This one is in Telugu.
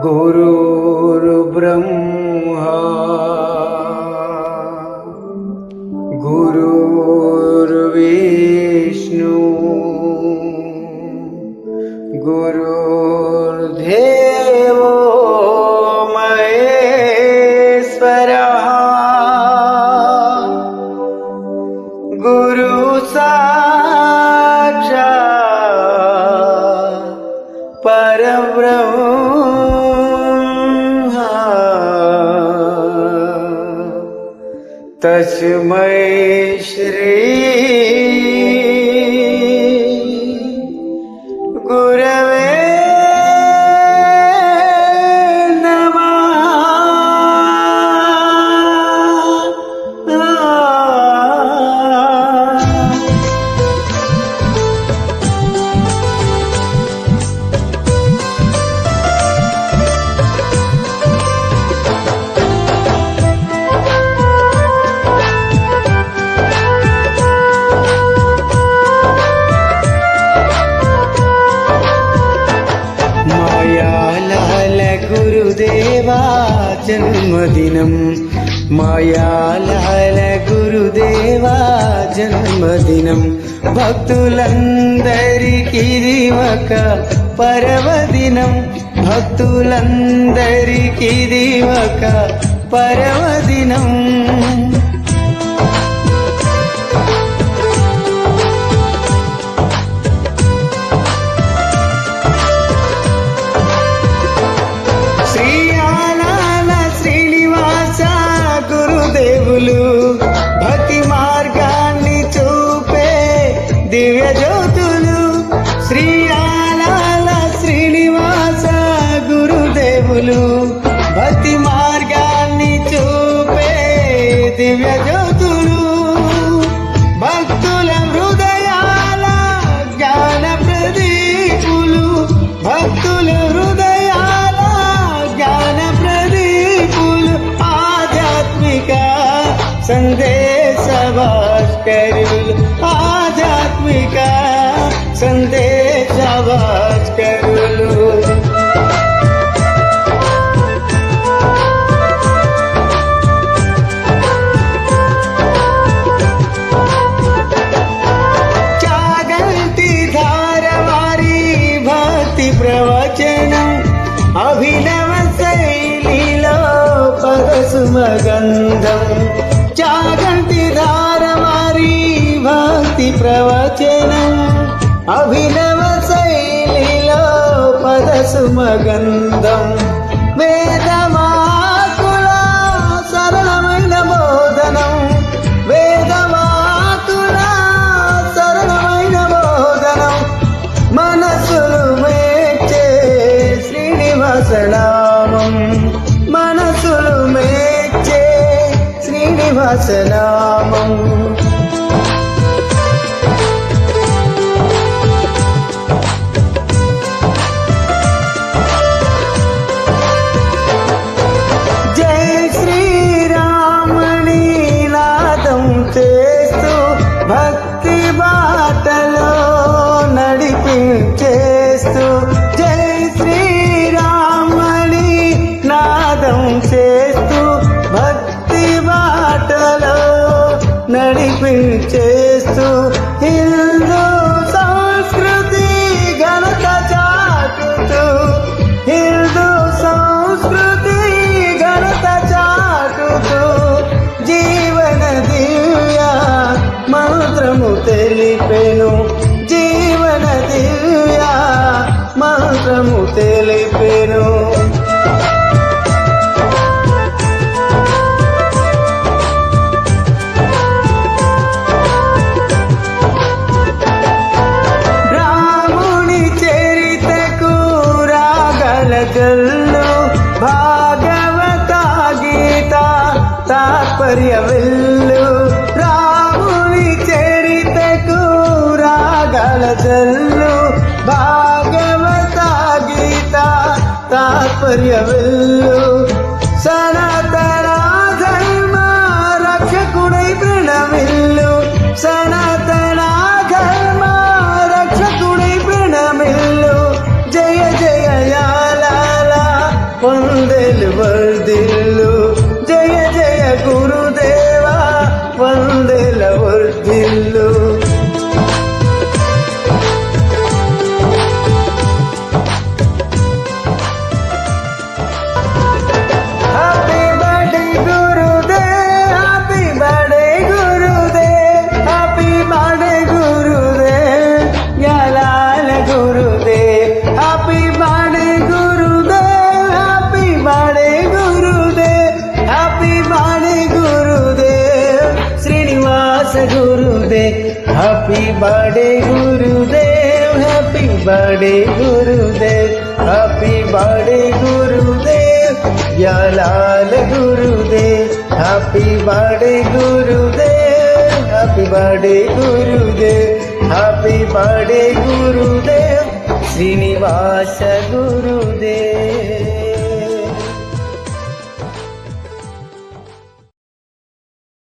गुरुर्ब्रह्मा गुरुर्विष्णु गुरुर्देवो महेश्वरः गुरु साक्षात् परब्रह्म तस्मै श्री गुरवे गुरुदेवा जन्मदिनं मायालाल गुरुदेवा जन्मदिनं भक्तुलंदरिकी ఒక పర్వదినం భక్తులందరికీ ఒక పర్వదినం భక్తి మార్గాన్ని చూపే దివ్య జ్యోతులు శ్రీ ఆలాల శ్రీనివాస గురుదేవులు భక్తి మార్గాన్ని చూపే దివ్య జ్యోతులు భక్తుల హృదయాల జ్ఞాన ప్రదీపులు భక్తుల హృదయాల జ్ఞాన ప్రదీపులు ఆధ్యాత్మిక संदेश भास्करुलु आध्यात्मिक संदेश भास्करुलु चागंटी धारवारी भक्ति प्रवचनं अभिनव शैलीलो पदसुमगंधं चागंटी धारवारी भक्ति प्रवचनं अभिनव शैलीलो पदसुमगंधं वेदवाकुल सरलమైన బోధనం వేదవాకుల సరళమైన బోధనం మనసులు మెచ్చే శ్రీనివాస నామం మనసులు మెచ్చే శ్రీనివాస నామం జై శ్రీరామని నాదం చేస్తూ భక్తి బాటలో నడిపించేస్తూ జై శ్రీరామని నాదం చేస్తూ భక్తి బాటలో నడిపించేస్తూ హిందూ సంస్కృతి ఘనత చాటుతూ హిందూ సంస్కృతి ఘనత చాటుతూ జీవన దివ్య మంత్రము తెలిపెను జీవన దివ్య మంత్రము తెలిపెను జల్లు భాగవత గీత తాత్పర్య విల్లు రాముని చరితకు రాగల జల్లు భాగవత గీత తాత్పర్య విల్లు సనాతన ధర్మ రక్షకుడై ప్రణమిల్లు సనాతన ధర్మ రక్షకుడై ప్రణమిల్లు జయ జయ बर्थडे गुरुदेव, हैप्पी बर्थडे गुरुदेव, प्यालाल गुरुदेव, हैप्पी बर्थडे गुरुदेव, हैप्पी बर्थडे गुरुदेव, हैप्पी बर्थडे गुरुदेव, श्रीनिवास गुरुदेव।